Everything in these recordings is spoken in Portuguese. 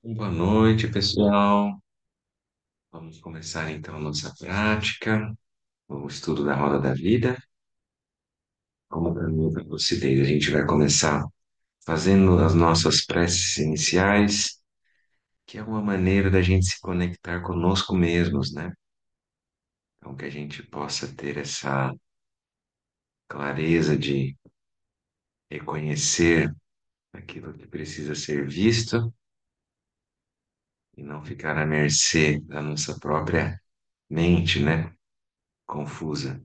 Boa noite, pessoal. Vamos começar então a nossa prática, o estudo da roda da vida. Como caminho para a lucidez, a gente vai começar fazendo as nossas preces iniciais, que é uma maneira da gente se conectar conosco mesmos, né? Então, que a gente possa ter essa clareza de reconhecer aquilo que precisa ser visto e não ficar à mercê da nossa própria mente, né? Confusa.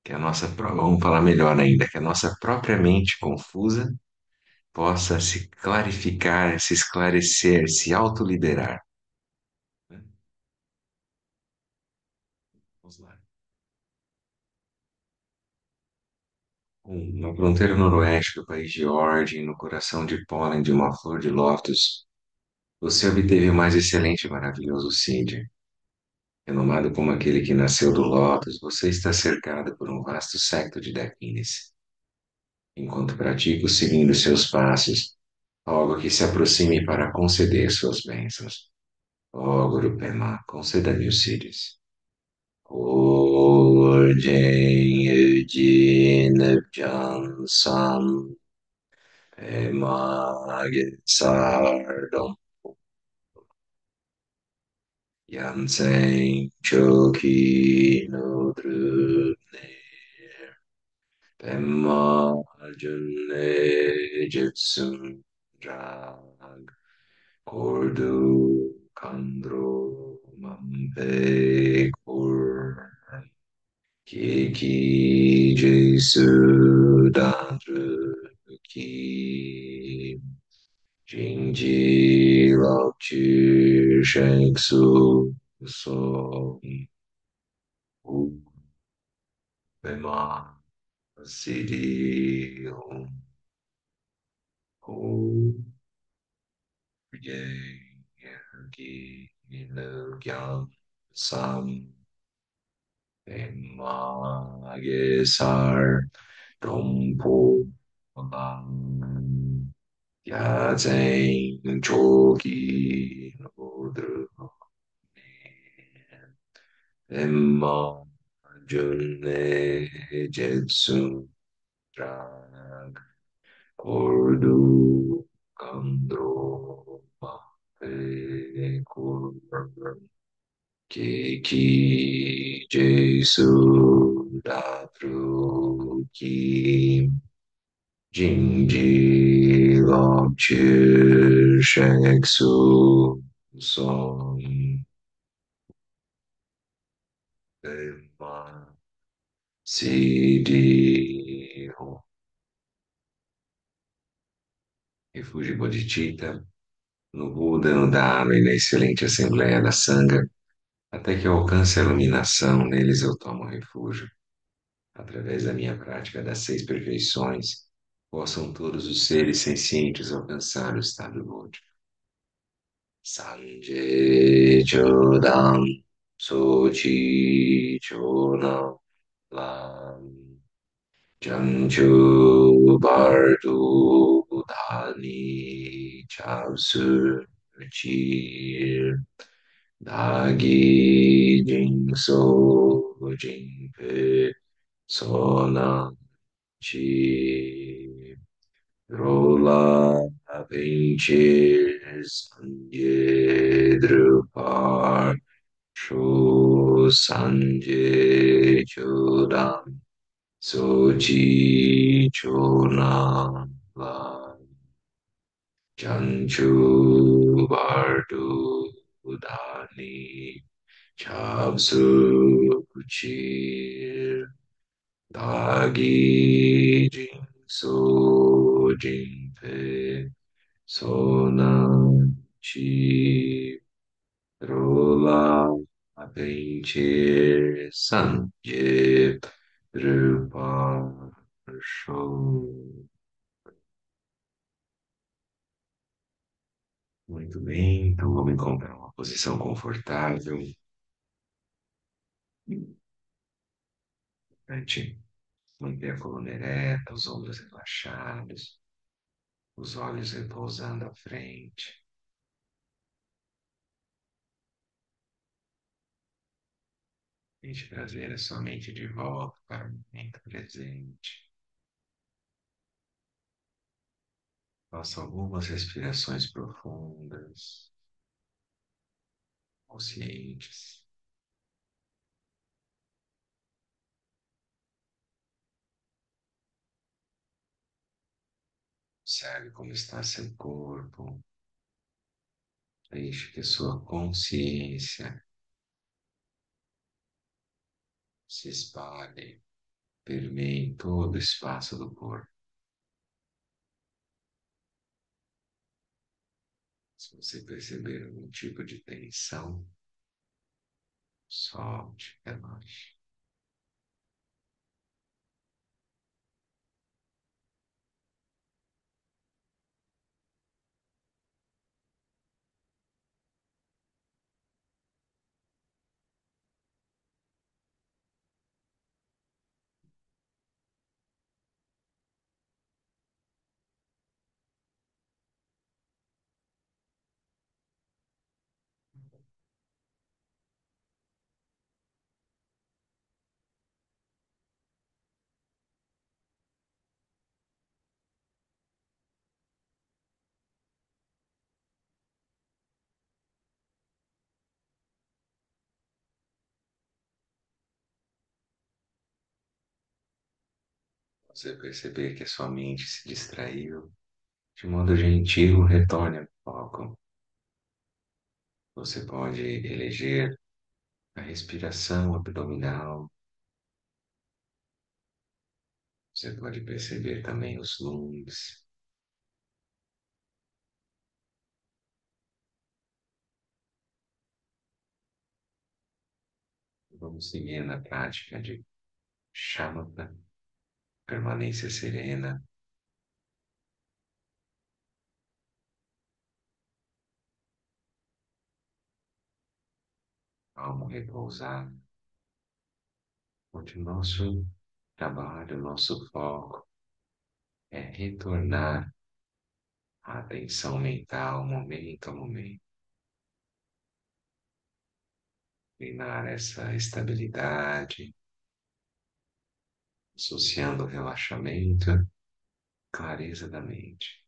Vamos falar melhor ainda, que a nossa própria mente confusa possa se clarificar, se esclarecer, se autoliberar, né? Vamos lá. Na fronteira noroeste do país de Ordem, no coração de pólen de uma flor de lótus, você obteve o mais excelente e maravilhoso Cid. Renomado como aquele que nasceu do lótus, você está cercado por um vasto séquito de Dakinis. Enquanto pratico seguindo seus passos, algo que se aproxime para conceder suas bênçãos. Ó, Guru Pema, conceda-me os sírios. Orden Eugene Johnson Pema Sardom Yansen Choki Nodrune Pema Junne Jetsun Drag Kordu Kandro Mampe Kur Kiki Jesu Dandru Ki Jinji Lao Shengsu So Pema Sidi Ho Ye Gi No Gyam Sam Pema Gesar Dompo Lang 야생 조기 노드 엠마 준네 제순 드랑 골두 감드로 마페골 케이키 제수 다트루키 징지 럽치 쉑수 송 엠마 시디 refúgio Bodhicitta, no Buda, no Dharma e na excelente Assembleia da Sangha, até que eu alcance a iluminação, neles eu tomo refúgio. Através da minha prática das seis perfeições, possam todos os seres sencientes alcançar o estado Bodhi. Sanje Chodam Sochi Chonam Lam Janchu Bardu Dani Chabsu Chir Dagi Jingso Jingpe Sona Chi Rola Avenches Sanje Drupar Shu Sanje Chodam Sochi Chona La Janchu Bardu Dani Chabsu Chir Dagi Jingso Jingpe Sona Chi Rola Apenche Sanje Drupa Show. Muito bem, então vamos encontrar uma posição confortável. Importante manter a coluna ereta, os ombros relaxados, os olhos repousando à frente. Tente trazer a sua mente de volta para o momento presente. Faça algumas respirações profundas, conscientes. Observe como está seu corpo. Deixe que sua consciência se espalhe, permeie todo o espaço do corpo. Se você perceber algum tipo de tensão, solte, relaxe. Você perceber que a sua mente se distraiu, de modo gentil, retorne ao foco. Você pode eleger a respiração abdominal. Você pode perceber também os lungs. Vamos seguir na prática de shamatha, permanência serena, alma repousada, onde o nosso trabalho, o nosso foco é retornar a atenção mental, momento a momento, treinar essa estabilidade, associando o relaxamento, clareza da mente.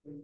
Muito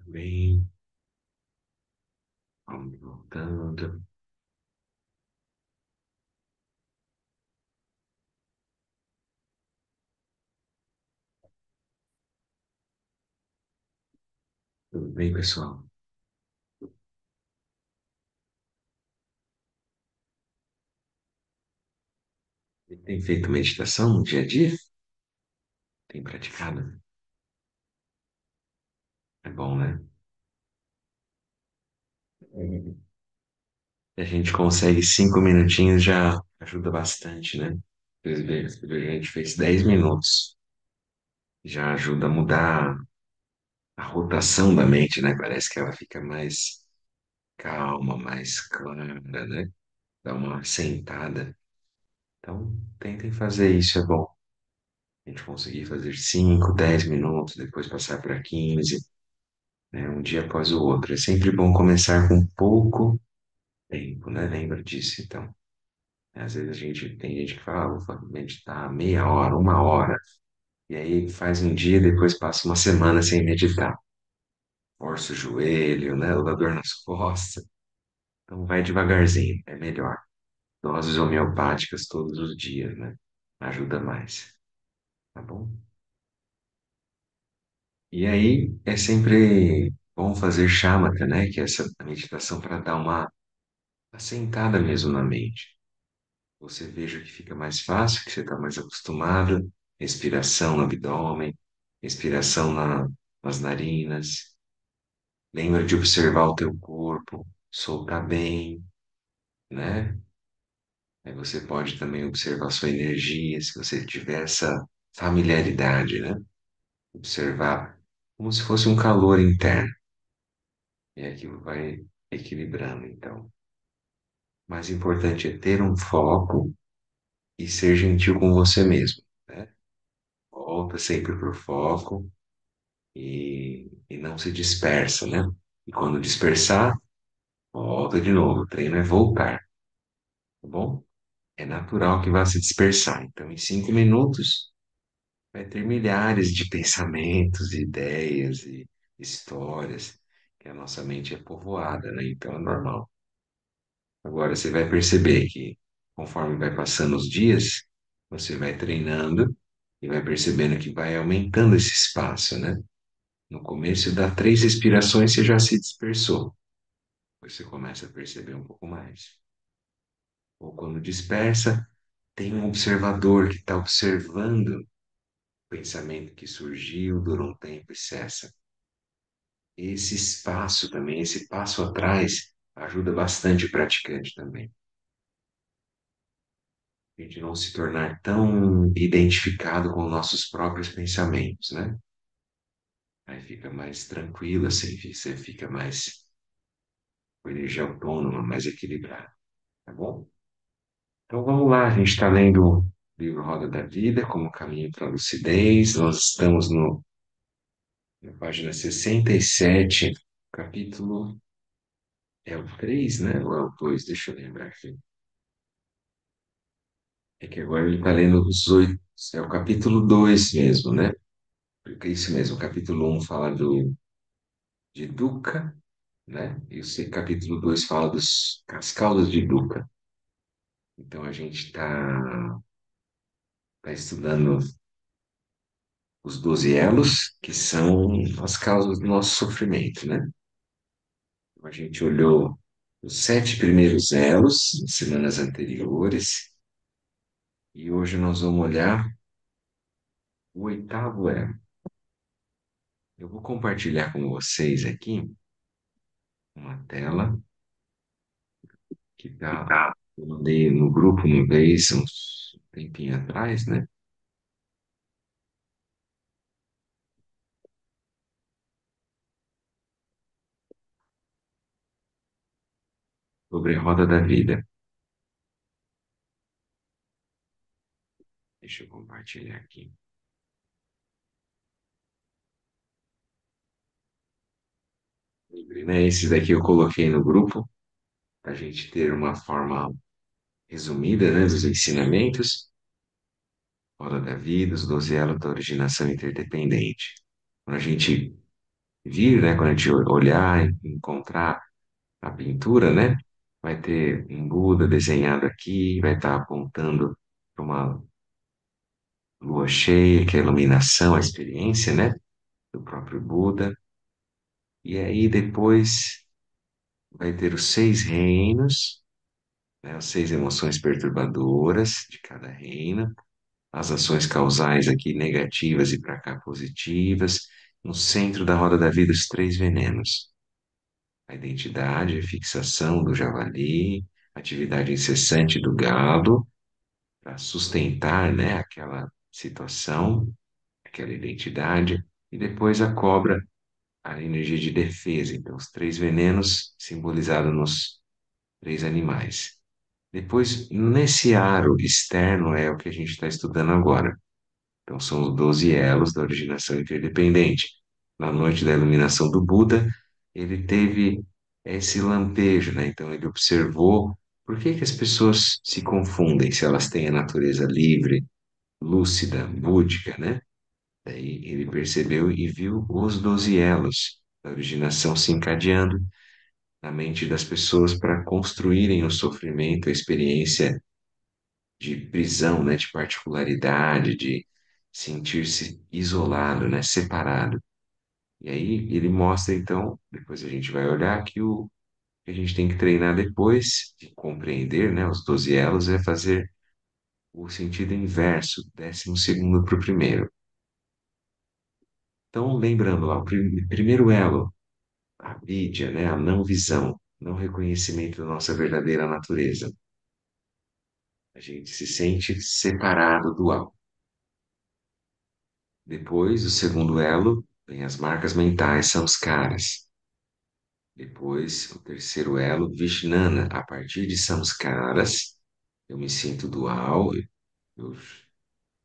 bem, vamos voltando. Tudo bem, pessoal? E tem feito meditação no dia a dia? Tem praticado? É bom, né? A gente consegue 5 minutinhos já ajuda bastante, né? Às vezes a gente fez 10 minutos, já ajuda a mudar a rotação da mente, né? Parece que ela fica mais calma, mais clara, né? Dá uma sentada. Então, tentem fazer isso, é bom. A gente conseguir fazer 5, 10 minutos, depois passar para 15, né? Um dia após o outro. É sempre bom começar com pouco tempo, né? Lembra disso, então. Às vezes tem gente que fala, vou meditar meia hora, 1 hora, e aí faz um dia, depois passa uma semana sem meditar. Força o joelho, né? Dá dor nas costas. Então vai devagarzinho, é melhor. Doses homeopáticas todos os dias, né? Ajuda mais, tá bom? E aí é sempre bom fazer shamatha, né? Que é essa meditação para dar uma assentada mesmo na mente. Você veja que fica mais fácil, que você está mais acostumado. Respiração no abdômen, respiração nas narinas. Lembra de observar o teu corpo, soltar bem, né? Aí você pode também observar a sua energia, se você tiver essa familiaridade, né? Observar como se fosse um calor interno. E aquilo vai equilibrando, então. O mais importante é ter um foco e ser gentil com você mesmo, né? Volta sempre para o foco e não se dispersa, né? E quando dispersar, volta de novo. O treino é voltar, tá bom? É natural que vá se dispersar. Então, em 5 minutos, vai ter milhares de pensamentos, ideias e histórias, que a nossa mente é povoada, né? Então, é normal. Agora, você vai perceber que, conforme vai passando os dias, você vai treinando e vai percebendo que vai aumentando esse espaço, né? No começo, dá 3 respirações, você já se dispersou. Depois você começa a perceber um pouco mais. Ou quando dispersa, tem um observador que está observando o pensamento que surgiu, dura um tempo e cessa. Esse espaço também, esse passo atrás, ajuda bastante o praticante também. A gente não se tornar tão identificado com nossos próprios pensamentos, né? Aí fica mais tranquilo, assim, você fica mais com energia autônoma, mais equilibrada, tá bom? Então vamos lá, a gente está lendo o livro Roda da Vida, como caminho para a lucidez. Nós estamos na página 67, capítulo. É o 3, né? Ou é o 2? Deixa eu lembrar aqui. É que agora ele está lendo os 8. É o capítulo 2 mesmo, né? Porque é isso mesmo, o capítulo 1 fala de Dukkha, né? E o capítulo 2 fala das causas de Dukkha. Então a gente tá estudando os 12 elos, que são as causas do nosso sofrimento, né? Então, a gente olhou os 7 primeiros elos em semanas anteriores e hoje nós vamos olhar o 8º elo. Eu vou compartilhar com vocês aqui uma tela que eu mandei no grupo uma vez, uns tempinho atrás, né? Sobre a roda da vida. Deixa eu compartilhar aqui. Né? Esse daqui eu coloquei no grupo, para a gente ter uma forma resumida, né, dos ensinamentos. Roda da vida, os 12 elos da originação interdependente. Quando a gente vir, né, quando a gente olhar, encontrar a pintura, né, vai ter um Buda desenhado aqui, vai estar apontando para uma lua cheia, que é a iluminação, a experiência, né, do próprio Buda. E aí depois vai ter os 6 reinos, né, as 6 emoções perturbadoras de cada reino, as ações causais aqui negativas e para cá positivas. No centro da roda da vida, os 3 venenos: a identidade, a fixação do javali, a atividade incessante do gado para sustentar, né, aquela situação, aquela identidade, e depois a cobra, a energia de defesa. Então, os 3 venenos simbolizados nos 3 animais. Depois, nesse aro externo é o que a gente está estudando agora. Então, são os 12 elos da originação interdependente. Na noite da iluminação do Buda, ele teve esse lampejo, né? Então, ele observou por que que as pessoas se confundem se elas têm a natureza livre, lúcida, búdica, né? Daí ele percebeu e viu os 12 elos da originação se encadeando na mente das pessoas para construírem o sofrimento, a experiência de prisão, né, de particularidade, de sentir-se isolado, né, separado. E aí ele mostra, então, depois a gente vai olhar que o que a gente tem que treinar depois de compreender, né, os 12 elos é fazer o sentido inverso, 12º para o primeiro. Então, lembrando lá, o primeiro elo, a vidya, né, a não visão, não reconhecimento da nossa verdadeira natureza. A gente se sente separado do alto. Depois, o segundo elo, vem as marcas mentais, são os caras. Depois, o terceiro elo, Vijnana. A partir de samskaras, eu me sinto dual, eu,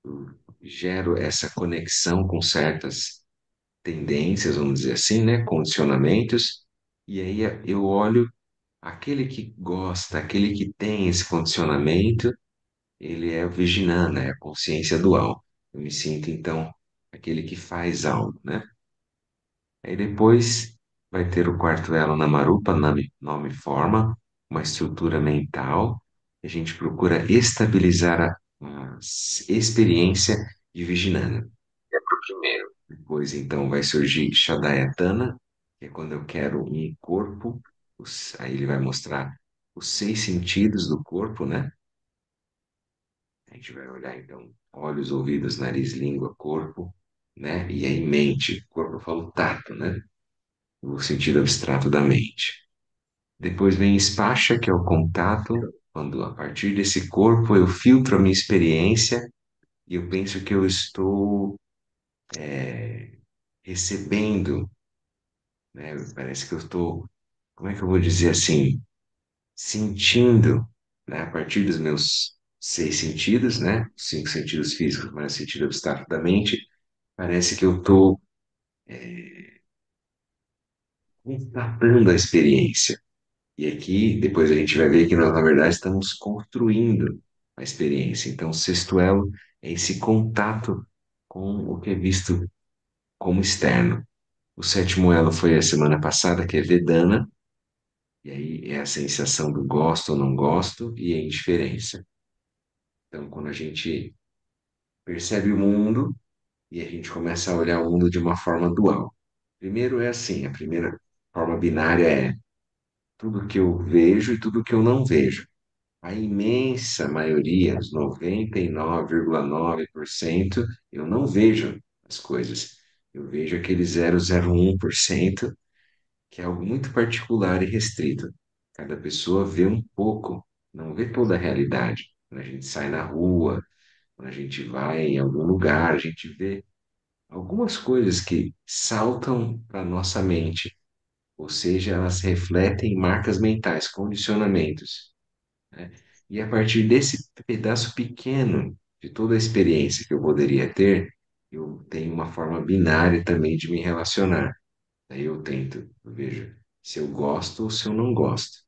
eu gero essa conexão com certas tendências, vamos dizer assim, né? Condicionamentos, e aí eu olho aquele que gosta, aquele que tem esse condicionamento, ele é o Vijnana, é a consciência dual. Eu me sinto, então, aquele que faz algo, né? Aí depois vai ter o quarto elo na Marupa, nome e forma, uma estrutura mental. A gente procura estabilizar a experiência de Vijnana. É para o primeiro. Depois, então, vai surgir Shadayatana, que é quando eu quero um corpo. Aí ele vai mostrar os 6 sentidos do corpo, né? A gente vai olhar, então, olhos, ouvidos, nariz, língua, corpo, né? E aí mente. Corpo eu falo tato, né? O sentido abstrato da mente. Depois vem Spasha, que é o contato, quando a partir desse corpo eu filtro a minha experiência e eu penso que eu estou recebendo, né? Parece que eu estou, como é que eu vou dizer assim, sentindo, né? A partir dos meus 6 sentidos, né? 5 sentidos físicos, mas o sentido abstrato da mente, parece que eu estou constatando a experiência. E aqui, depois a gente vai ver que nós, na verdade, estamos construindo a experiência. Então, o sexto elo é esse contato com o que é visto como externo. O sétimo elo foi a semana passada, que é Vedana, e aí é a sensação do gosto ou não gosto e a indiferença. Então, quando a gente percebe o mundo e a gente começa a olhar o mundo de uma forma dual. Primeiro é assim, a primeira forma binária é tudo que eu vejo e tudo que eu não vejo. A imensa maioria, os 99,9%, eu não vejo as coisas. Eu vejo aquele 0,01%, que é algo muito particular e restrito. Cada pessoa vê um pouco, não vê toda a realidade. Quando a gente sai na rua, quando a gente vai em algum lugar, a gente vê algumas coisas que saltam para nossa mente, ou seja, elas refletem marcas mentais, condicionamentos, né? E a partir desse pedaço pequeno de toda a experiência que eu poderia ter, eu tenho uma forma binária também de me relacionar. Aí eu tento, eu vejo se eu gosto ou se eu não gosto.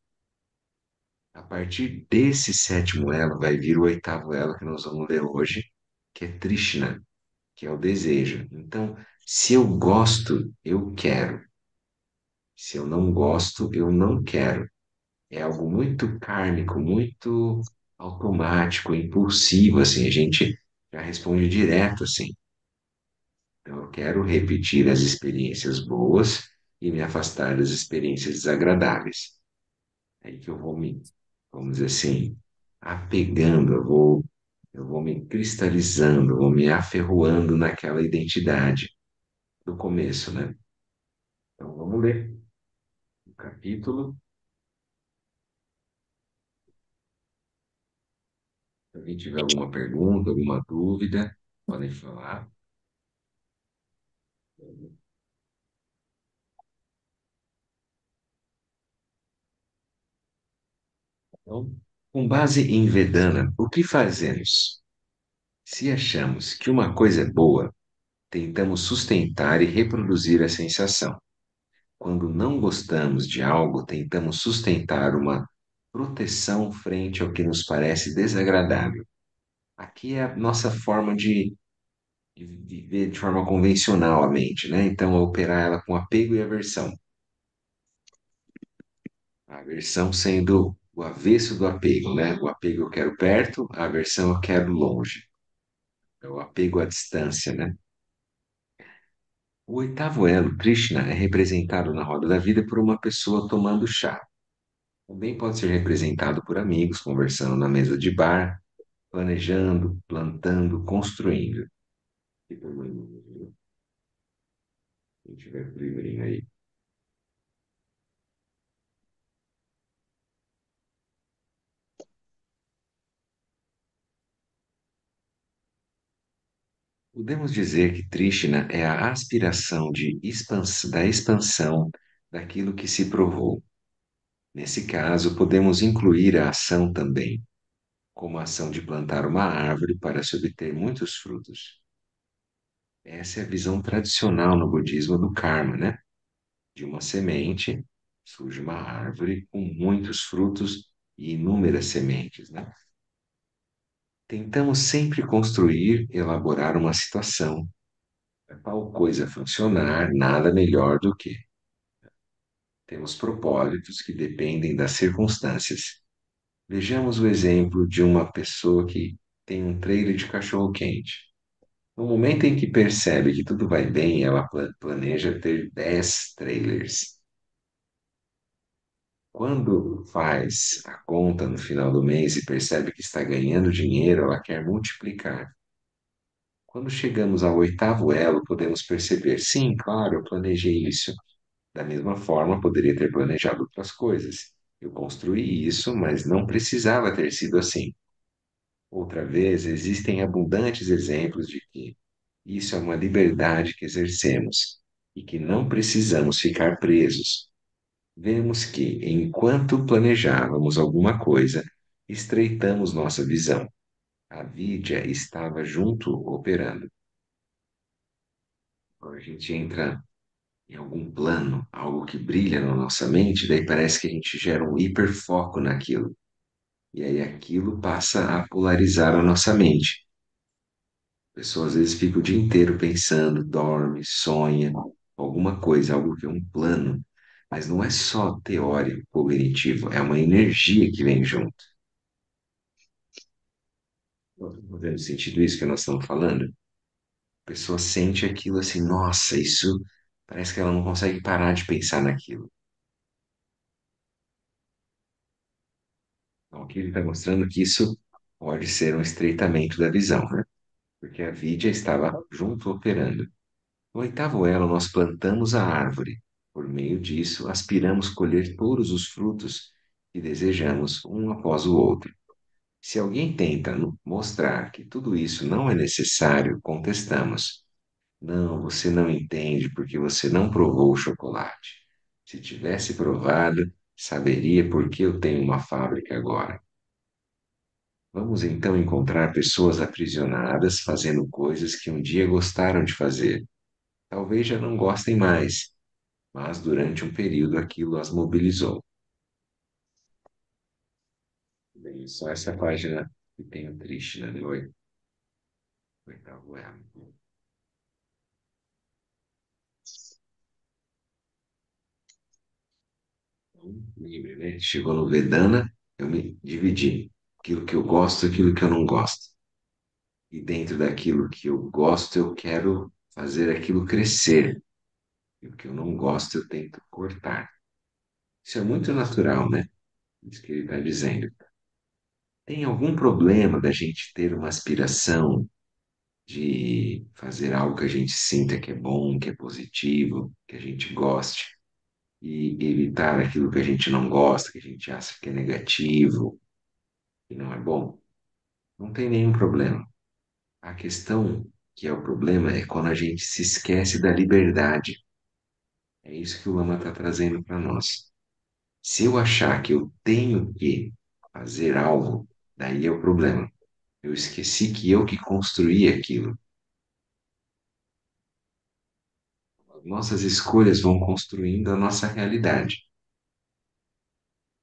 A partir desse sétimo elo vai vir o oitavo elo que nós vamos ler hoje, que é Trishna, que é o desejo. Então, se eu gosto, eu quero. Se eu não gosto, eu não quero. É algo muito kármico, muito automático, impulsivo, assim, a gente já responde direto, assim. Então, eu quero repetir as experiências boas e me afastar das experiências desagradáveis. É aí que eu vou me, vamos dizer assim, apegando, eu vou me cristalizando, eu vou me aferroando naquela identidade do começo, né? Então, vamos ler o capítulo. Se alguém tiver alguma pergunta, alguma dúvida, podem falar. Então, com base em Vedana, o que fazemos? Se achamos que uma coisa é boa, tentamos sustentar e reproduzir a sensação. Quando não gostamos de algo, tentamos sustentar uma proteção frente ao que nos parece desagradável. Aqui é a nossa forma de viver de forma convencional a mente, né? Então, é operar ela com apego e aversão. A aversão sendo o avesso do apego, né? O apego eu quero perto, a aversão eu quero longe. É o apego à distância, né? O oitavo elo, Krishna, é representado na roda da vida por uma pessoa tomando chá. Também pode ser representado por amigos conversando na mesa de bar, planejando, plantando, construindo. E por quem tiver livrinho aí. Podemos dizer que Trishna é a aspiração da expansão daquilo que se provou. Nesse caso, podemos incluir a ação também, como a ação de plantar uma árvore para se obter muitos frutos. Essa é a visão tradicional no budismo do karma, né? De uma semente surge uma árvore com muitos frutos e inúmeras sementes, né? Tentamos sempre construir, elaborar uma situação. Para tal coisa funcionar, nada melhor do que temos propósitos que dependem das circunstâncias. Vejamos o exemplo de uma pessoa que tem um trailer de cachorro-quente. No momento em que percebe que tudo vai bem, ela planeja ter 10 trailers. Quando faz a conta no final do mês e percebe que está ganhando dinheiro, ela quer multiplicar. Quando chegamos ao oitavo elo, podemos perceber, sim, claro, eu planejei isso. Da mesma forma, poderia ter planejado outras coisas. Eu construí isso, mas não precisava ter sido assim. Outra vez, existem abundantes exemplos de que isso é uma liberdade que exercemos e que não precisamos ficar presos. Vemos que, enquanto planejávamos alguma coisa, estreitamos nossa visão. A vidya estava junto operando. Quando a gente entra em algum plano, algo que brilha na nossa mente, daí parece que a gente gera um hiperfoco naquilo. E aí aquilo passa a polarizar a nossa mente. A pessoa às vezes fica o dia inteiro pensando, dorme, sonha, alguma coisa, algo que é um plano. Mas não é só teórico, cognitivo, é uma energia que vem junto. Está fazendo sentido isso que nós estamos falando? A pessoa sente aquilo assim, nossa, isso parece que ela não consegue parar de pensar naquilo. Então, aqui ele está mostrando que isso pode ser um estreitamento da visão, né? Porque a vidya estava junto operando. No oitavo elo, nós plantamos a árvore. Por meio disso, aspiramos colher todos os frutos que desejamos, um após o outro. Se alguém tenta mostrar que tudo isso não é necessário, contestamos. Não, você não entende porque você não provou o chocolate. Se tivesse provado, saberia por que eu tenho uma fábrica agora. Vamos então encontrar pessoas aprisionadas fazendo coisas que um dia gostaram de fazer. Talvez já não gostem mais, mas durante um período aquilo as mobilizou. Bem, só essa página que tem o triste, né? Oitavo ano. Então, livre, né? Chegou no Vedana, eu me dividi. Aquilo que eu gosto, aquilo que eu não gosto. E dentro daquilo que eu gosto, eu quero fazer aquilo crescer. E o que eu não gosto, eu tento cortar. Isso é muito natural, né? Isso que ele está dizendo. Tem algum problema da gente ter uma aspiração de fazer algo que a gente sinta que é bom, que é positivo, que a gente goste, e evitar aquilo que a gente não gosta, que a gente acha que é negativo, que não é bom? Não tem nenhum problema. A questão que é o problema é quando a gente se esquece da liberdade. É isso que o Lama está trazendo para nós. Se eu achar que eu tenho que fazer algo, daí é o problema. Eu esqueci que eu que construí aquilo. Nossas escolhas vão construindo a nossa realidade,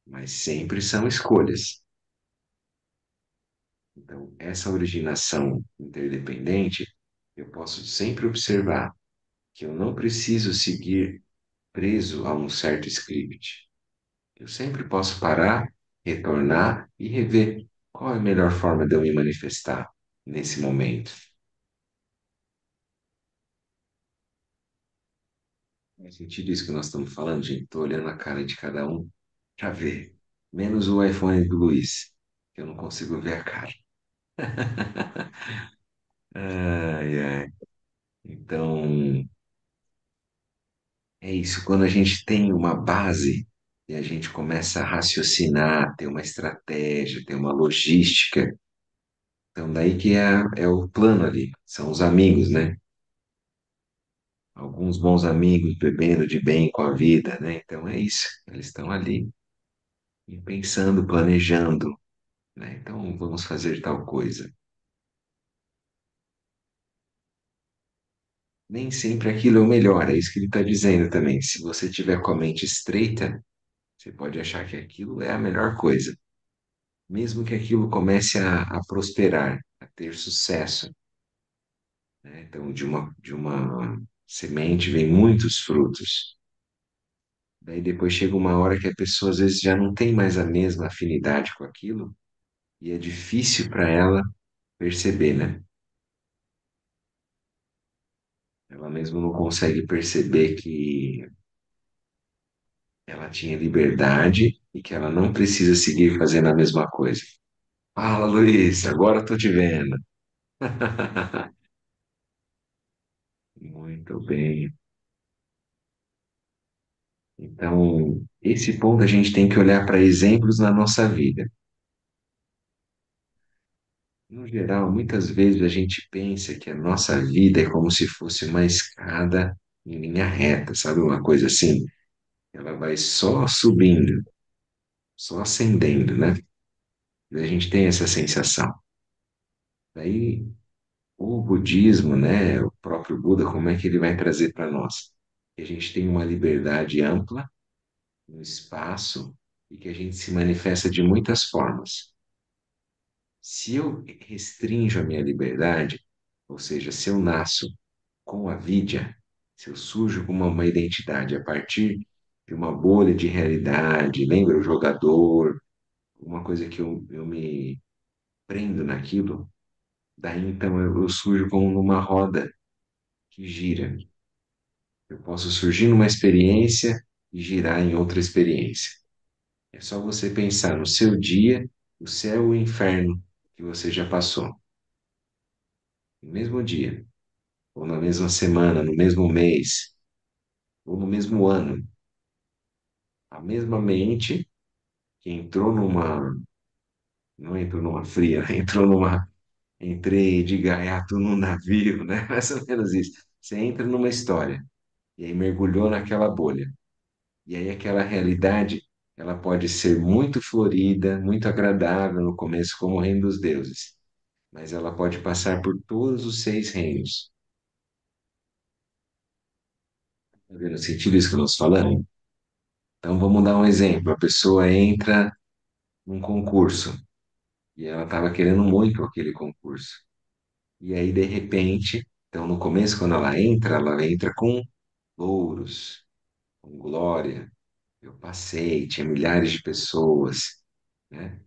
mas sempre são escolhas. Então, essa originação interdependente, eu posso sempre observar que eu não preciso seguir preso a um certo script. Eu sempre posso parar, retornar e rever qual é a melhor forma de eu me manifestar. Nesse momento. Faz sentido isso que nós estamos falando, gente? Tô olhando a cara de cada um pra ver. Menos o iPhone do Luiz, que eu não consigo ver a cara. Ai, ai. Então, é isso. Quando a gente tem uma base e a gente começa a raciocinar, ter uma estratégia, ter uma logística, então daí que é o plano ali. São os amigos, né? Alguns bons amigos bebendo de bem com a vida, né? Então é isso. Eles estão ali e pensando, planejando, né? Então vamos fazer tal coisa. Nem sempre aquilo é o melhor, é isso que ele está dizendo também. Se você tiver com a mente estreita, você pode achar que aquilo é a melhor coisa. Mesmo que aquilo comece a prosperar, a ter sucesso, né? Então, de uma semente vem muitos frutos. Daí depois chega uma hora que a pessoa às vezes já não tem mais a mesma afinidade com aquilo e é difícil para ela perceber, né? Ela mesmo não consegue perceber que ela tinha liberdade e que ela não precisa seguir fazendo a mesma coisa. Fala, Luiz, agora eu tô te vendo. Muito bem. Então, esse ponto a gente tem que olhar para exemplos na nossa vida. No geral, muitas vezes a gente pensa que a nossa vida é como se fosse uma escada em linha reta, sabe? Uma coisa assim. Ela vai só subindo, só ascendendo, né? E a gente tem essa sensação. Daí, o budismo, né? O próprio Buda, como é que ele vai trazer para nós? Que a gente tem uma liberdade ampla no espaço e que a gente se manifesta de muitas formas. Se eu restringo a minha liberdade, ou seja, se eu nasço com a vidya, se eu surjo com uma identidade a partir de uma bolha de realidade, lembra o jogador, uma coisa que eu me prendo naquilo, daí então eu surjo como numa roda que gira. Eu posso surgir numa experiência e girar em outra experiência. É só você pensar no seu dia, o céu e o inferno que você já passou, no mesmo dia, ou na mesma semana, no mesmo mês, ou no mesmo ano. A mesma mente que entrou numa, não entrou numa fria, entrou numa, entrei de gaiato num navio, né? Mais ou menos isso. Você entra numa história e aí mergulhou naquela bolha. E aí aquela realidade, ela pode ser muito florida, muito agradável no começo, como o reino dos deuses, mas ela pode passar por todos os seis reinos. Tá vendo o sentido isso que nós falamos? Então vamos dar um exemplo. A pessoa entra num concurso e ela estava querendo muito aquele concurso. E aí, de repente, então no começo, quando ela entra com louros, com glória. Eu passei, tinha milhares de pessoas, né?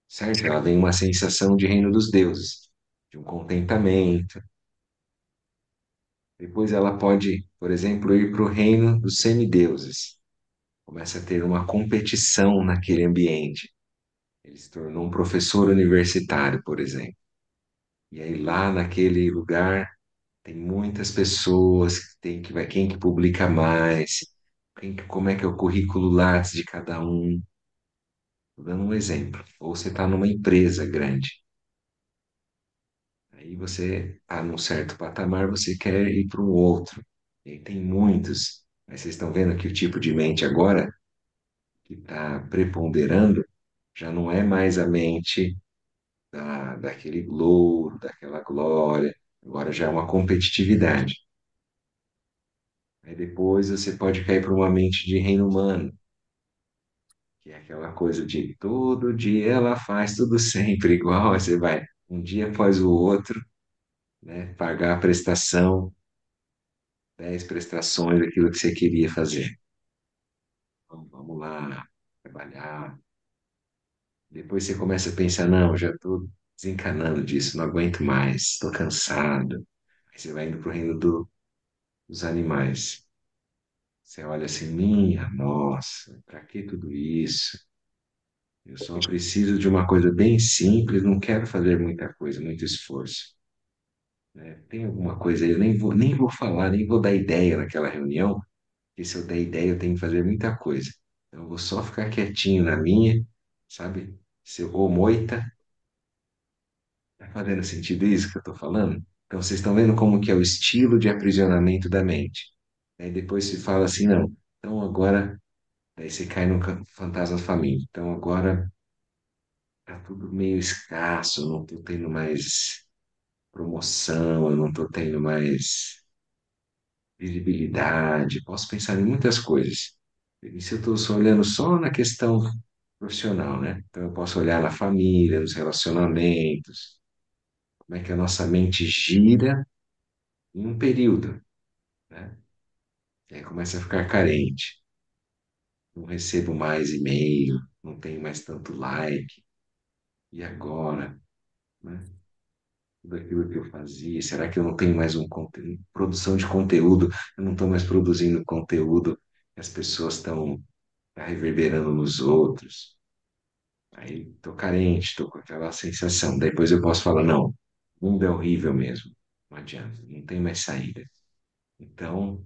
Certo? Ela vem uma sensação de reino dos deuses, de um contentamento. Depois ela pode, por exemplo, ir para o reino dos semideuses. Começa a ter uma competição naquele ambiente. Ele se tornou um professor universitário, por exemplo. E aí lá naquele lugar tem muitas pessoas que tem que vai quem que publica mais, como é que é o currículo Lattes de cada um. Tô dando um exemplo. Ou você está numa empresa grande. Aí você está num certo patamar, você quer ir para um outro. E aí tem muitos. Mas vocês estão vendo que o tipo de mente agora que está preponderando já não é mais a mente daquele louro, daquela glória. Agora já é uma competitividade. Aí depois você pode cair para uma mente de reino humano, que é aquela coisa de todo dia ela faz tudo sempre igual, aí você vai um dia após o outro, né, pagar a prestação, 10 prestações daquilo que você queria fazer. Então, vamos lá, trabalhar. Depois você começa a pensar, não, já estou desencanando disso, não aguento mais, estou cansado. Aí você vai indo para o reino dos animais. Você olha assim, minha nossa, para que tudo isso? Eu só preciso de uma coisa bem simples, não quero fazer muita coisa, muito esforço. Né? Tem alguma coisa aí, eu nem vou falar, nem vou dar ideia naquela reunião, porque se eu der ideia eu tenho que fazer muita coisa. Então eu vou só ficar quietinho na minha, sabe? Se eu, ô moita, tá fazendo sentido isso que eu tô falando? Então vocês estão vendo como que é o estilo de aprisionamento da mente. Aí depois se fala assim, não, então agora, daí você cai no fantasma faminto. Então agora tá tudo meio escasso, eu não tô tendo mais promoção, eu não tô tendo mais visibilidade, posso pensar em muitas coisas. Isso eu estou só olhando só na questão profissional, né? Então eu posso olhar na família, nos relacionamentos, como é que a nossa mente gira em um período, né? E aí começa a ficar carente, não recebo mais e-mail, não tenho mais tanto like, e agora, né? Tudo aquilo que eu fazia, será que eu não tenho mais produção de conteúdo, eu não estou mais produzindo conteúdo que as pessoas estão reverberando nos outros. Aí tô carente, tô com aquela sensação. Depois eu posso falar, não, o mundo é horrível mesmo. Não adianta, não tem mais saída. Então,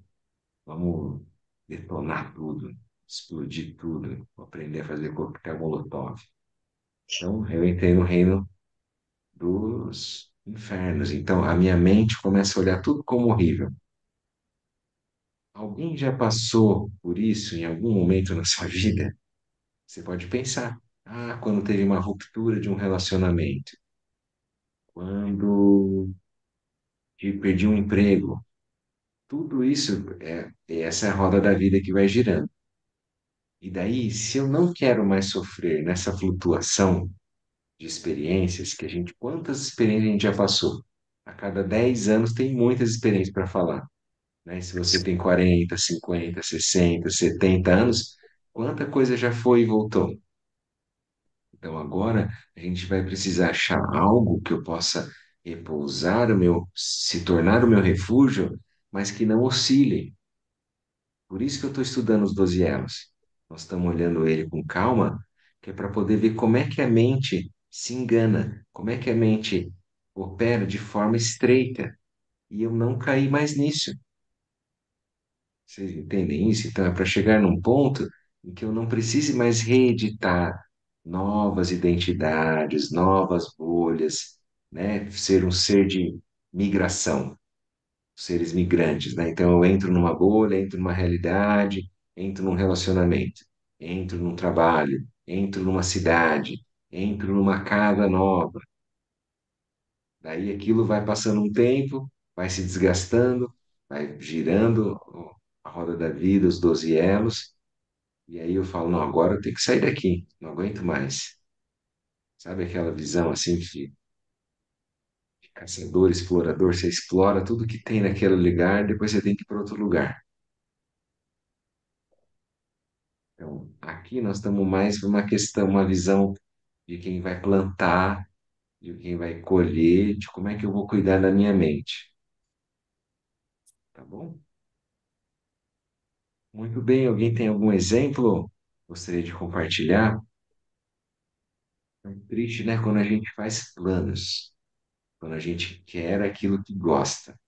vamos detonar tudo, explodir tudo, aprender a fazer coquetel Molotov. Então, eu entrei no reino dos infernos. Então, a minha mente começa a olhar tudo como horrível. Alguém já passou por isso em algum momento na sua vida? Você pode pensar. Ah, quando teve uma ruptura de um relacionamento, quando perdi um emprego. Tudo isso essa é a roda da vida que vai girando. E daí, se eu não quero mais sofrer nessa flutuação de experiências, quantas experiências a gente já passou? A cada 10 anos tem muitas experiências para falar, né? Se você tem 40, 50, 60, 70 anos, quanta coisa já foi e voltou? Então agora a gente vai precisar achar algo que eu possa repousar se tornar o meu refúgio, mas que não oscile. Por isso que eu estou estudando os 12 elos. Nós estamos olhando ele com calma, que é para poder ver como é que a mente se engana, como é que a mente opera de forma estreita, e eu não cair mais nisso. Vocês entendem isso? Então, é para chegar num ponto em que eu não precise mais reeditar novas identidades, novas bolhas, né? Ser um ser de migração, seres migrantes, né? Então, eu entro numa bolha, entro numa realidade, entro num relacionamento, entro num trabalho, entro numa cidade, entro numa casa nova. Daí aquilo vai passando um tempo, vai se desgastando, vai girando a roda da vida, os 12 elos. E aí eu falo, não, agora eu tenho que sair daqui, não aguento mais. Sabe aquela visão assim de caçador, explorador, você explora tudo que tem naquele lugar, depois você tem que ir para outro lugar. Então, aqui nós estamos mais para uma questão, uma visão de quem vai plantar, de quem vai colher, de como é que eu vou cuidar da minha mente, tá bom? Muito bem, alguém tem algum exemplo? Gostaria de compartilhar? É triste, né? Quando a gente faz planos, quando a gente quer aquilo que gosta.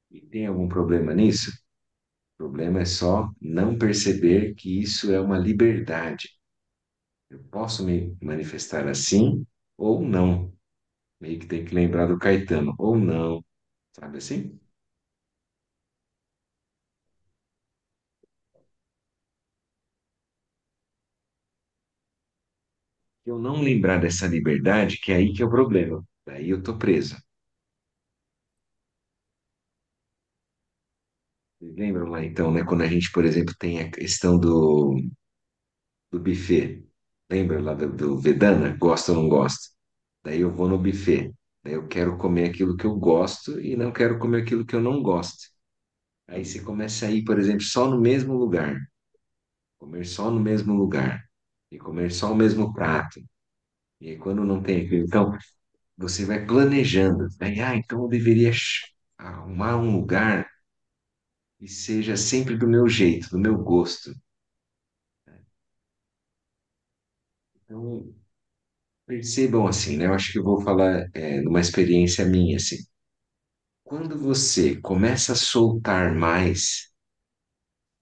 E tem algum problema nisso? O problema é só não perceber que isso é uma liberdade. Eu posso me manifestar assim ou não. Meio que tem que lembrar do Caetano, ou não, sabe assim? Se eu não lembrar dessa liberdade, que é aí que é o problema. Daí eu tô preso. Vocês lembram lá então, né? Quando a gente, por exemplo, tem a questão do buffet. Lembra lá do Vedana? Gosta ou não gosta? Daí eu vou no buffet. Daí eu quero comer aquilo que eu gosto e não quero comer aquilo que eu não gosto. Aí você começa a ir, por exemplo, só no mesmo lugar. Comer só no mesmo lugar. E comer só o mesmo prato. E aí, quando não tem aquilo. Então, você vai planejando. Aí, então eu deveria arrumar um lugar e seja sempre do meu jeito, do meu gosto. Então, percebam assim, né? Eu acho que eu vou falar numa experiência minha, assim. Quando você começa a soltar mais,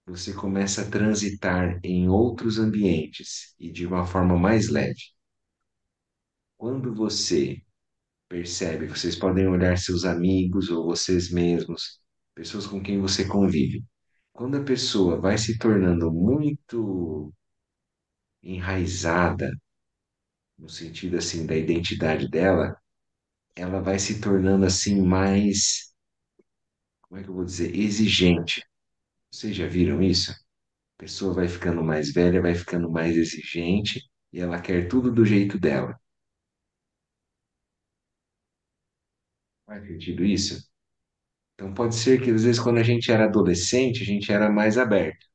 você começa a transitar em outros ambientes e de uma forma mais leve. Quando você percebe, vocês podem olhar seus amigos ou vocês mesmos, pessoas com quem você convive. Quando a pessoa vai se tornando muito enraizada, no sentido assim da identidade dela, ela vai se tornando assim mais, como é que eu vou dizer, exigente. Vocês já viram isso? A pessoa vai ficando mais velha, vai ficando mais exigente e ela quer tudo do jeito dela. Faz sentido isso? Então pode ser que às vezes quando a gente era adolescente, a gente era mais aberto.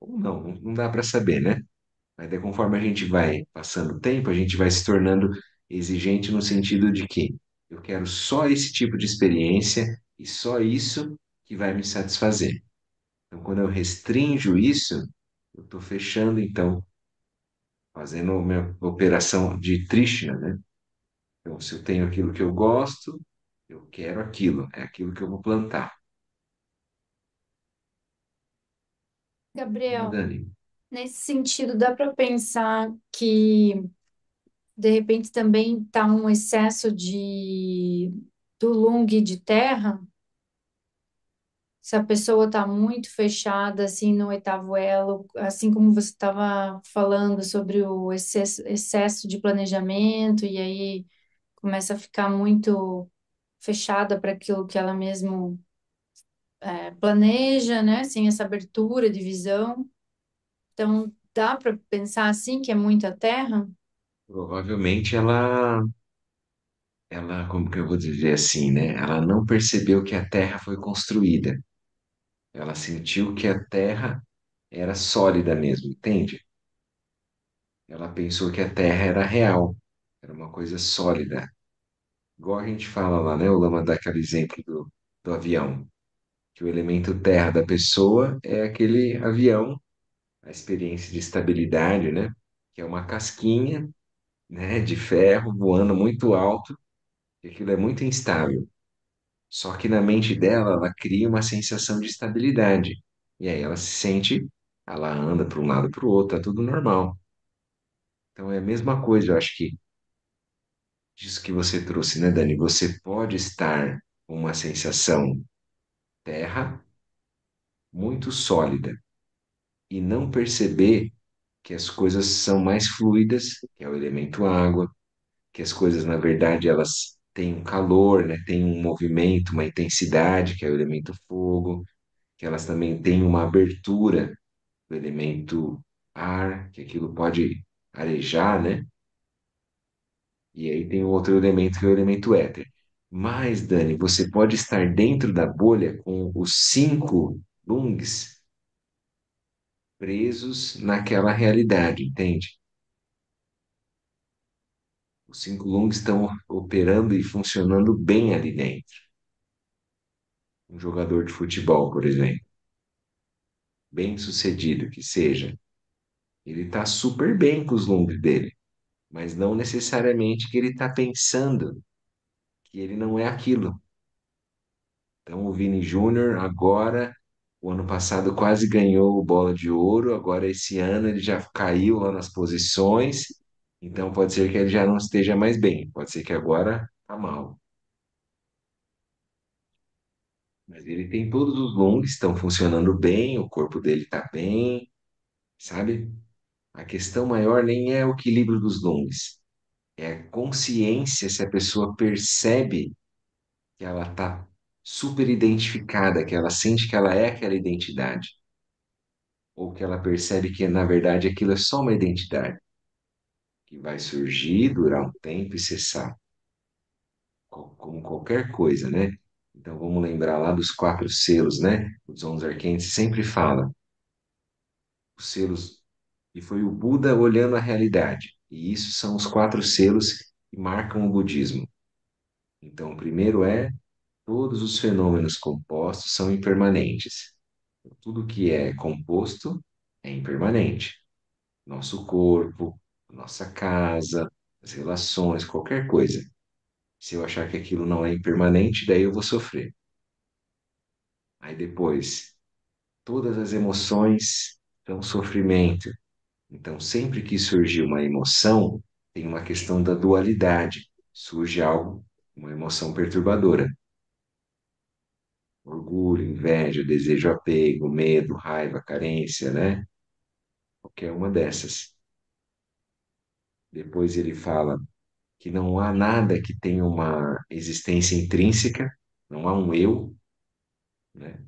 Ou não, não dá para saber, né? Mas daí, conforme a gente vai passando o tempo, a gente vai se tornando exigente no sentido de que eu quero só esse tipo de experiência e só isso que vai me satisfazer. Então, quando eu restringo isso, eu estou fechando, então, fazendo a minha operação de Trishna, né? Então, se eu tenho aquilo que eu gosto, eu quero aquilo, é aquilo que eu vou plantar. Né, Gabriel, Dani? nesse sentido, dá para pensar que de repente também está um excesso de do lung de terra? Se a pessoa está muito fechada assim no oitavo elo, assim como você estava falando sobre o excesso de planejamento, e aí começa a ficar muito fechada para aquilo que ela mesmo planeja, né? Sem essa abertura de visão. Então, dá para pensar assim que é muita terra? Provavelmente como que eu vou dizer assim, né? Ela não percebeu que a Terra foi construída. Ela sentiu que a Terra era sólida mesmo, entende? Ela pensou que a Terra era real, era uma coisa sólida. Igual a gente fala lá, né? O Lama dá aquele exemplo do avião, que o elemento terra da pessoa é aquele avião, a experiência de estabilidade, né? Que é uma casquinha, né, de ferro voando muito alto, e aquilo é muito instável. Só que na mente dela, ela cria uma sensação de estabilidade. E aí ela se sente, ela anda para um lado para o outro, tá tudo normal. Então é a mesma coisa, eu acho que disso que você trouxe, né, Dani? Você pode estar com uma sensação terra muito sólida e não perceber que as coisas são mais fluidas, que é o elemento água, que as coisas, na verdade, elas têm um calor, né? Têm um movimento, uma intensidade, que é o elemento fogo, que elas também têm uma abertura do elemento ar, que aquilo pode arejar, né? E aí tem um outro elemento que é o elemento éter. Mas, Dani, você pode estar dentro da bolha com os cinco lungs presos naquela realidade, entende? Os cinco lungs estão operando e funcionando bem ali dentro. Um jogador de futebol, por exemplo, bem sucedido que seja, ele está super bem com os lungs dele, mas não necessariamente que ele está pensando que ele não é aquilo. Então, o Vini Júnior agora, o ano passado quase ganhou o Bola de Ouro, agora esse ano ele já caiu lá nas posições, então pode ser que ele já não esteja mais bem, pode ser que agora tá mal. Mas ele tem todos os lungs, estão funcionando bem, o corpo dele está bem, sabe? A questão maior nem é o equilíbrio dos lungs, é a consciência se a pessoa percebe que ela está super identificada, que ela sente que ela é aquela identidade. Ou que ela percebe que, na verdade, aquilo é só uma identidade, que vai surgir, durar um tempo e cessar, como qualquer coisa, né? Então vamos lembrar lá dos quatro selos, né? Os 11 arquentes sempre fala, os selos, e foi o Buda olhando a realidade. E isso são os quatro selos que marcam o budismo. Então, o primeiro é todos os fenômenos compostos são impermanentes. Tudo que é composto é impermanente. Nosso corpo, nossa casa, as relações, qualquer coisa. Se eu achar que aquilo não é impermanente, daí eu vou sofrer. Aí depois, todas as emoções são sofrimento. Então, sempre que surgir uma emoção, tem uma questão da dualidade. Surge algo, uma emoção perturbadora. Orgulho, inveja, desejo, apego, medo, raiva, carência, né? Qualquer uma dessas. Depois ele fala que não há nada que tenha uma existência intrínseca, não há um eu, né?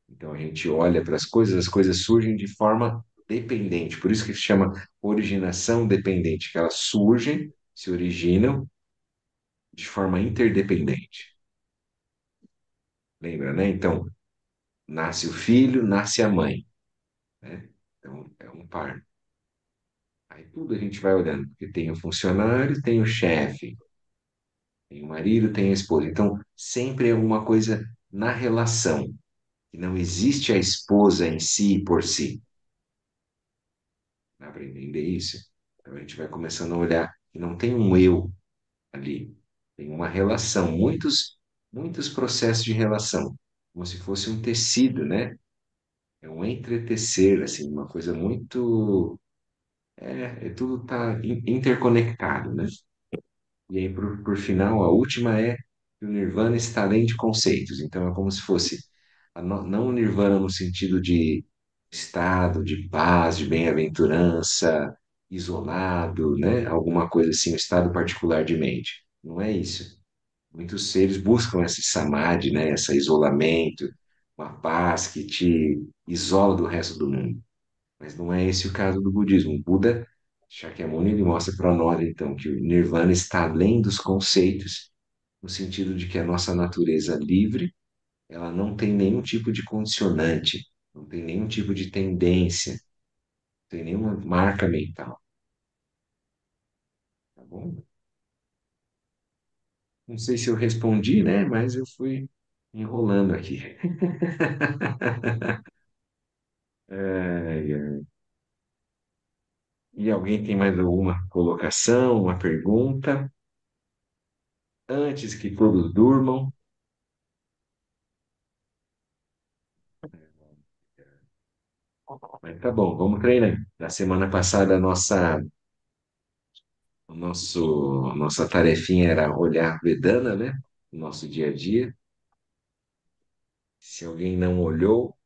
Então a gente olha para as coisas surgem de forma dependente, por isso que se chama originação dependente, que elas surgem, se originam de forma interdependente. Lembra, né? Então, nasce o filho, nasce a mãe, né? Então é um par. Aí tudo a gente vai olhando, porque tem o funcionário, tem o chefe, tem o marido, tem a esposa. Então, sempre é uma coisa na relação, que não existe a esposa em si por si. Dá para entender isso? Então, a gente vai começando a olhar que não tem um eu ali, tem uma relação, muitos processos de relação, como se fosse um tecido, né? É um entretecer, assim, uma coisa muito. Tudo está interconectado, né? E aí, por final, a última é que o Nirvana está além de conceitos. Então, é como se fosse, não o Nirvana no sentido de estado, de paz, de bem-aventurança, isolado, né? Alguma coisa assim, um estado particular de mente. Não é isso. Muitos seres buscam esse samadhi, né? Esse isolamento, uma paz que te isola do resto do mundo. Mas não é esse o caso do budismo. O Buda Shakyamuni ele mostra para nós então que o Nirvana está além dos conceitos, no sentido de que a nossa natureza livre, ela não tem nenhum tipo de condicionante, não tem nenhum tipo de tendência, não tem nenhuma marca mental, tá bom? Não sei se eu respondi, né? Mas eu fui enrolando aqui. Ai, ai. E alguém tem mais alguma colocação, uma pergunta? Antes que todos durmam. Mas tá bom, vamos treinar. Na semana passada, nossa tarefinha era olhar Vedana, né? No nosso dia a dia. Se alguém não olhou,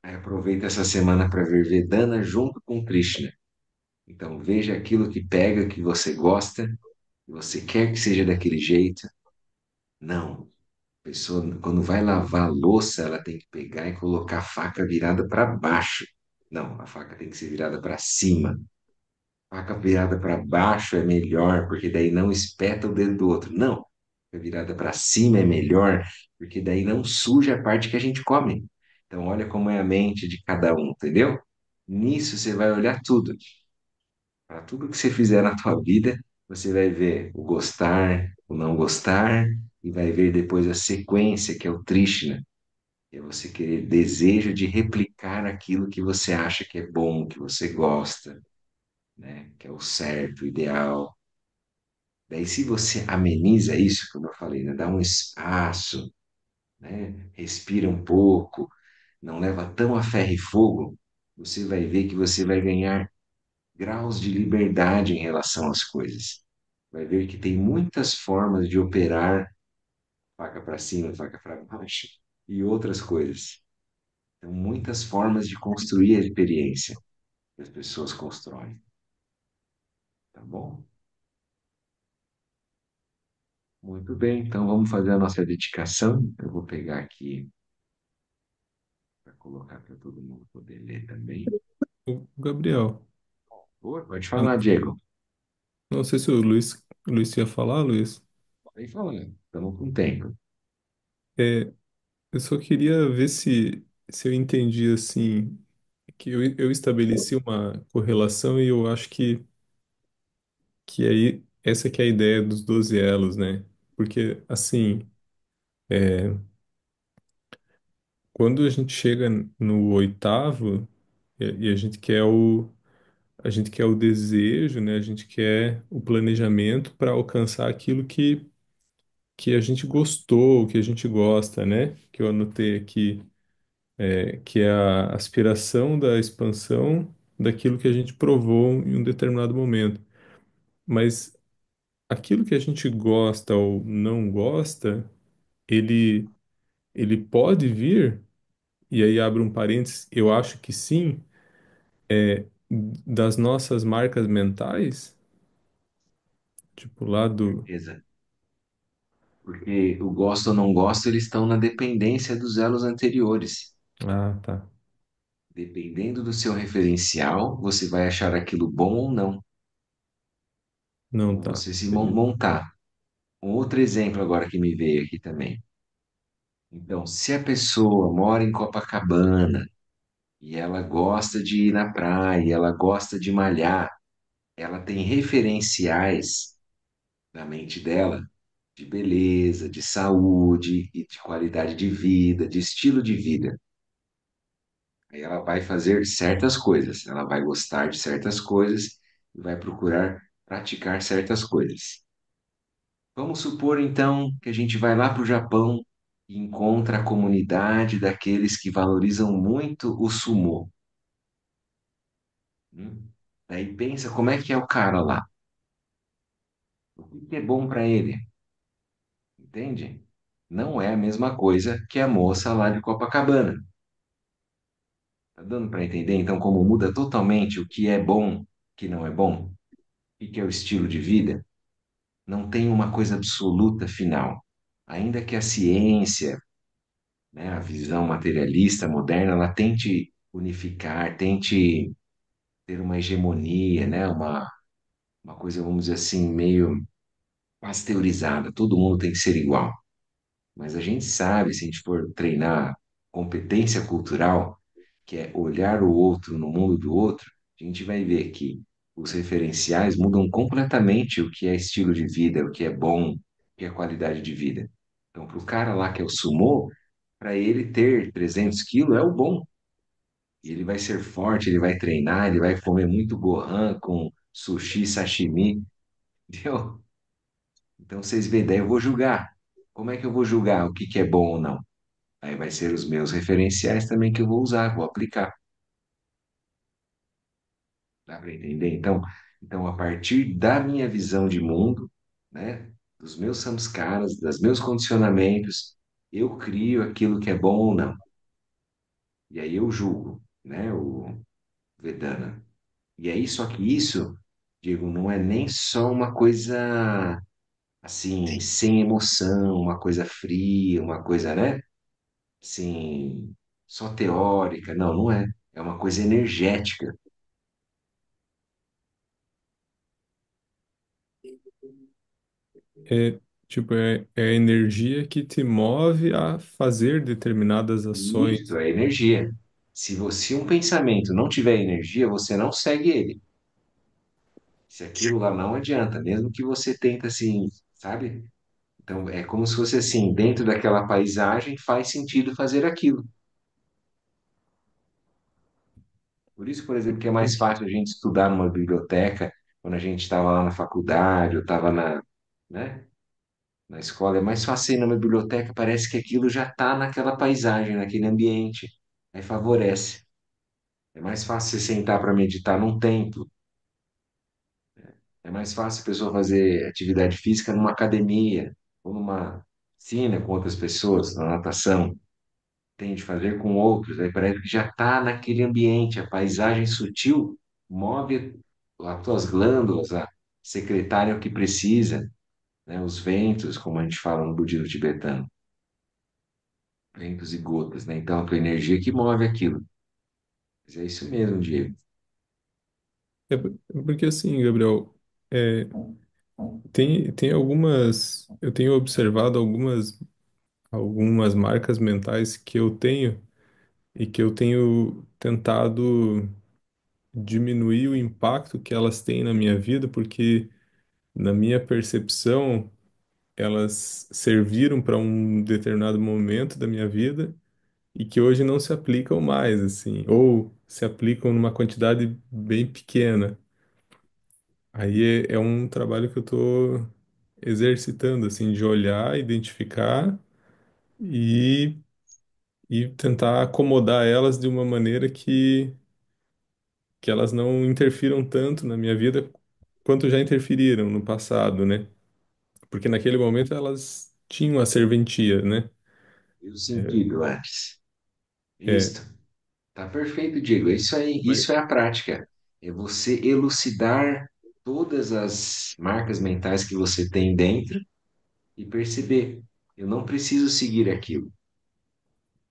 aí aproveita essa semana para ver Vedana junto com Krishna. Então, veja aquilo que pega, que você gosta, que você quer que seja daquele jeito. Não. A pessoa, quando vai lavar a louça, ela tem que pegar e colocar a faca virada para baixo. Não, a faca tem que ser virada para cima. Faca virada para baixo é melhor, porque daí não espeta o dedo do outro. Não, faca virada para cima é melhor, porque daí não suja a parte que a gente come. Então, olha como é a mente de cada um, entendeu? Nisso você vai olhar tudo. Para tudo que você fizer na tua vida, você vai ver o gostar, o não gostar, e vai ver depois a sequência, que é o Trishna, que é você querer desejo de replicar aquilo que você acha que é bom, que você gosta, né? Que é o certo, o ideal. Daí, se você ameniza isso, como eu falei, né? Dá um espaço, né? Respira um pouco, não leva tão a ferro e fogo, você vai ver que você vai ganhar graus de liberdade em relação às coisas. Vai ver que tem muitas formas de operar faca para cima, faca para baixo e outras coisas. Então, muitas formas de construir a experiência que as pessoas constroem, tá bom? Muito bem, então vamos fazer a nossa dedicação. Eu vou pegar aqui para colocar para todo mundo poder ler também. O Gabriel, Oi, pode eu falar, Diego. não sei se o Luiz ia falar, Luiz. Pode falar, estamos com tempo. É, eu só queria ver se eu entendi assim, que eu estabeleci uma correlação e eu acho que aí essa que é a ideia dos 12 elos, né? Porque, assim, Quando a gente chega no oitavo e a gente quer o desejo, né? A gente quer o planejamento para alcançar aquilo que a gente gostou, que a gente gosta, né? Que eu anotei aqui, que é a aspiração da expansão daquilo que a gente provou em um determinado momento. Mas aquilo que a gente gosta ou não gosta, ele, ele pode vir, e aí abre um parênteses, eu acho que sim, das nossas marcas mentais, tipo lá do. Certeza. Porque o gosto ou não gosto, eles estão na dependência dos elos anteriores. Ah, tá. Dependendo do seu referencial, você vai achar aquilo bom ou não. Não, Como tá. você se Beleza. montar. Um outro exemplo agora que me veio aqui também. Então, se a pessoa mora em Copacabana e ela gosta de ir na praia, ela gosta de malhar, ela tem referenciais na mente dela de beleza, de saúde e de qualidade de vida, de estilo de vida. Aí ela vai fazer certas coisas, ela vai gostar de certas coisas e vai procurar praticar certas coisas. Vamos supor então que a gente vai lá para o Japão e encontra a comunidade daqueles que valorizam muito o sumô. Daí pensa como é que é o cara lá, o que que é bom para ele, entende? Não é a mesma coisa que a moça lá de Copacabana. Tá dando para entender então como muda totalmente o que é bom, o que não é bom, o que é o estilo de vida? Não tem uma coisa absoluta final. Ainda que a ciência, né, a visão materialista moderna, ela tente unificar, tente ter uma hegemonia, né, uma coisa, vamos dizer assim, meio pasteurizada, todo mundo tem que ser igual. Mas a gente sabe, se a gente for treinar competência cultural, que é olhar o outro no mundo do outro, a gente vai ver que os referenciais mudam completamente o que é estilo de vida, o que é bom, o que é qualidade de vida. Então, para o cara lá que é o sumô, para ele ter 300 quilos é o bom. E ele vai ser forte, ele vai treinar, ele vai comer muito gohan com sushi, sashimi, entendeu? Então, vocês veem, daí eu vou julgar. Como é que eu vou julgar o que que é bom ou não? Aí vai ser os meus referenciais também que eu vou usar, vou aplicar. Dá para entender? Então, a partir da minha visão de mundo, né, dos meus samskaras, dos meus condicionamentos, eu crio aquilo que é bom ou não. E aí eu julgo, né, o Vedana. E aí, só que isso, Diego, não é nem só uma coisa assim, sem emoção, uma coisa fria, uma coisa, né, assim, só teórica. Não, não é. É uma coisa energética. É, tipo, é a energia que te move a fazer determinadas Isso ações. é energia. Se você um pensamento não tiver energia, você não segue ele. Se aquilo lá não adianta, mesmo que você tenta assim, sabe? Então é como se fosse assim, dentro daquela paisagem faz sentido fazer aquilo. Por isso, por exemplo, que é mais fácil a gente estudar numa biblioteca quando a gente estava lá na faculdade ou estava né, na escola. É mais fácil ir numa biblioteca, parece que aquilo já está naquela paisagem, naquele ambiente. Aí favorece. É mais fácil você sentar para meditar num templo. É mais fácil a pessoa fazer atividade física numa academia ou numa piscina com outras pessoas, na natação. Tem de fazer com outros. Aí parece que já está naquele ambiente. A paisagem sutil move as tuas glândulas a secretarem o que precisa, né? Os ventos, como a gente fala no budismo tibetano, ventos e gotas, né? Então a tua energia que move aquilo. Mas é isso mesmo, Diego. Porque assim, Gabriel, é, tem algumas. Eu tenho observado algumas marcas mentais que eu tenho e que eu tenho tentado diminuir o impacto que elas têm na minha vida, porque na minha percepção. elas serviram para um determinado momento da minha vida e que hoje não se aplicam mais, assim, ou se aplicam numa quantidade bem pequena. Aí é um trabalho que eu estou exercitando, assim, de olhar, identificar e, e tentar acomodar elas de uma maneira que elas não interfiram tanto na minha vida quanto já interferiram no passado, né? Porque naquele momento elas tinham a serventia, né? E o sentido antes. É, Isto. Tá perfeito, Diego. É isso aí. mas, Isso é a prática. É você elucidar todas as marcas mentais que você tem dentro e perceber. Eu não preciso seguir aquilo,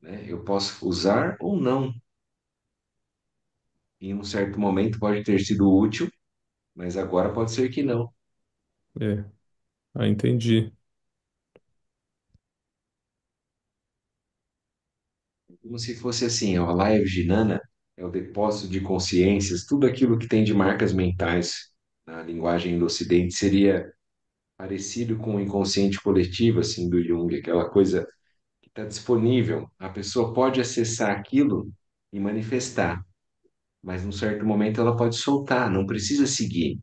né? Eu posso usar ou não. Em um certo momento pode ter sido útil, mas agora pode ser que não. é, entendi. Como se fosse assim, ó, a Laia Virginana é o depósito de consciências, tudo aquilo que tem de marcas mentais na linguagem do Ocidente seria parecido com o inconsciente coletivo, assim, do Jung, aquela coisa que está disponível. A pessoa pode acessar aquilo e manifestar, mas num certo momento ela pode soltar, não precisa seguir.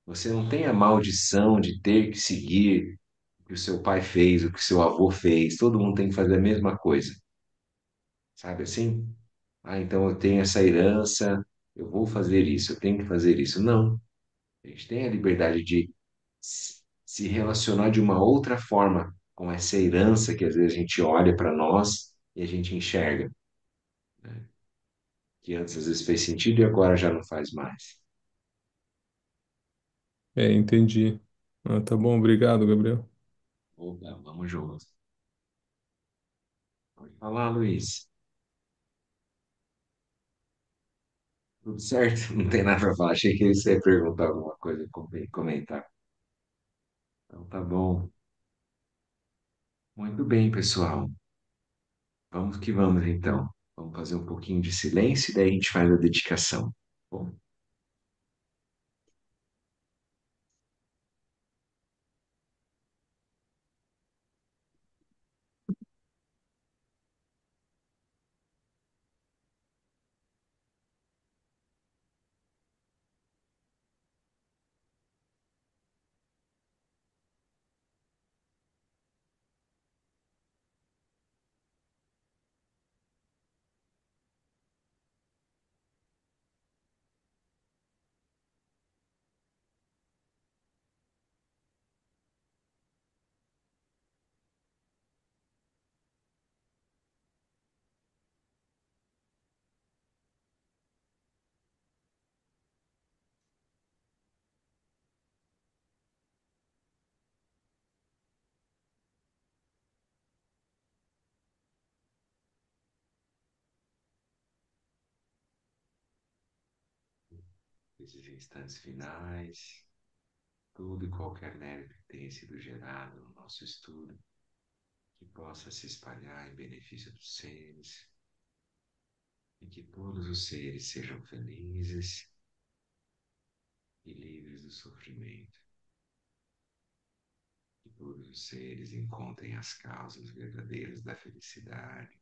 Você não tem a maldição de ter que seguir o que o seu pai fez, o que o seu avô fez, todo mundo tem que fazer a mesma coisa, sabe assim? Ah, então eu tenho essa herança, eu vou fazer isso, eu tenho que fazer isso. Não, a gente tem a liberdade de se relacionar de uma outra forma com essa herança que às vezes a gente olha para nós e a gente enxerga, né? Que antes às vezes fez sentido e agora já não faz mais. É, entendi. Ah, tá bom, obrigado, Gabriel. Opa, vamos juntos. Pode falar, Luiz. Tudo certo? Não tem nada para falar. Achei que você ia perguntar alguma coisa, comentar. Então tá bom. Muito bem, pessoal. Vamos que vamos, então. Vamos fazer um pouquinho de silêncio e daí a gente faz a dedicação. Bom, esses instantes finais, tudo e qualquer mérito que tenha sido gerado no nosso estudo, que possa se espalhar em benefício dos seres, e que todos os seres sejam felizes e livres do sofrimento, que todos os seres encontrem as causas verdadeiras da felicidade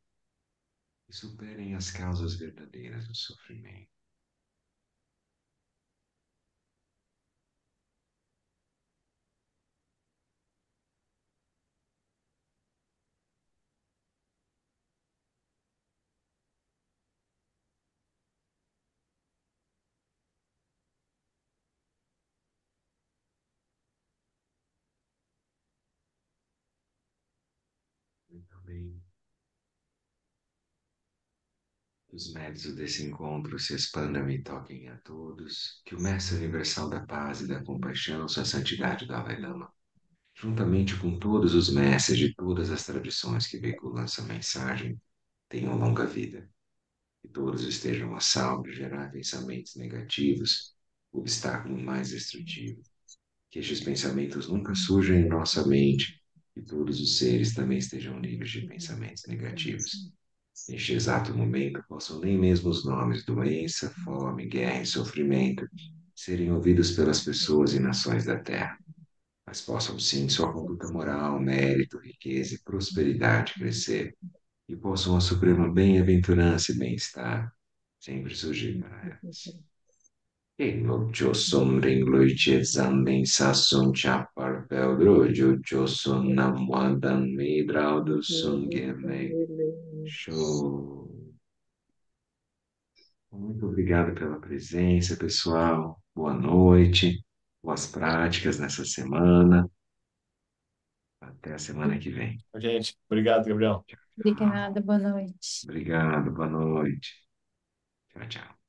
e superem as causas verdadeiras do sofrimento. Muito bem. Que os méritos desse encontro se expandam e toquem a todos. Que o Mestre Universal da Paz e da Compaixão, Sua Santidade Dalai Lama, juntamente com todos os mestres de todas as tradições que veiculam essa mensagem, tenham longa vida. Que todos estejam a salvo de gerar pensamentos negativos, obstáculo mais destrutivo. Que estes pensamentos nunca surjam em nossa mente. Que todos os seres também estejam livres de pensamentos negativos. Neste exato momento, possam nem mesmo os nomes doença, fome, guerra e sofrimento serem ouvidos pelas pessoas e nações da Terra. mas possam sim sua conduta moral, mérito, riqueza e prosperidade crescer, e possam a suprema bem-aventurança e bem-estar sempre surgir para elas. Joson Ringluiche Zandin Sasson Chapar Peldro Joson Namwadan Midraudo Sungeme. Show! Muito obrigado pela presença, pessoal. Boa noite, boas práticas nessa semana. Até a semana que vem. Gente, obrigado, Gabriel. Tchau, tchau. Obrigada, boa noite. Obrigado, boa noite. Tchau, tchau.